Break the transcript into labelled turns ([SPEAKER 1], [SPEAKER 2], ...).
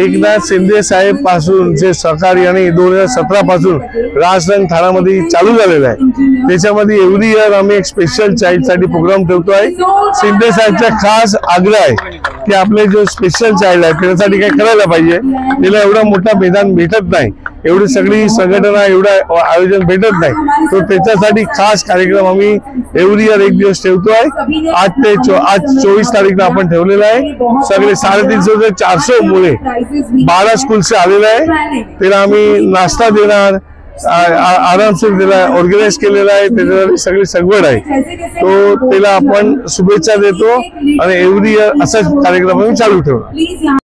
[SPEAKER 1] एकनाथ शिंदे साहेब पासून जे सहकारी आणि 2017 पासून राजरंग ठाण्यामध्ये चालू झालेला आहे, त्याच्यामध्ये एव्हरी इयर आम्ही एक स्पेशल चाइल्ड साठी प्रोग्राम ठेवतो आहे। शिंदे साहेबचा खास आग्रह आहे की आपले जो स्पेशल चाइल्ड आहे त्याच्यासाठी काय करायला पाहिजे, त्याला एवढा मोठा मैदान भेटत नाही, एवढी सगळी संघटना एवढा आयोजन भेटत नाही, तो त्याच्यासाठी खास कार्यक्रम आम्ही एव्हरी इयर एक दिवस ठेवतो आहे। आज 24 तारीखला आपण ठेवलेला आहे। सगळे 350 से 400 मुले 12 स्कूल से आलेले आहे, त्याला आम्ही नाश्ता देणार, आरामशीर त्याला ऑर्गनाइज केलेला आहे, त्याच्यासाठी सगळी सगवड आहे, तो त्याला आपण शुभेच्छा देतो आणि एव्हरी इयर असाच कार्यक्रम आम्ही चालू ठेवू।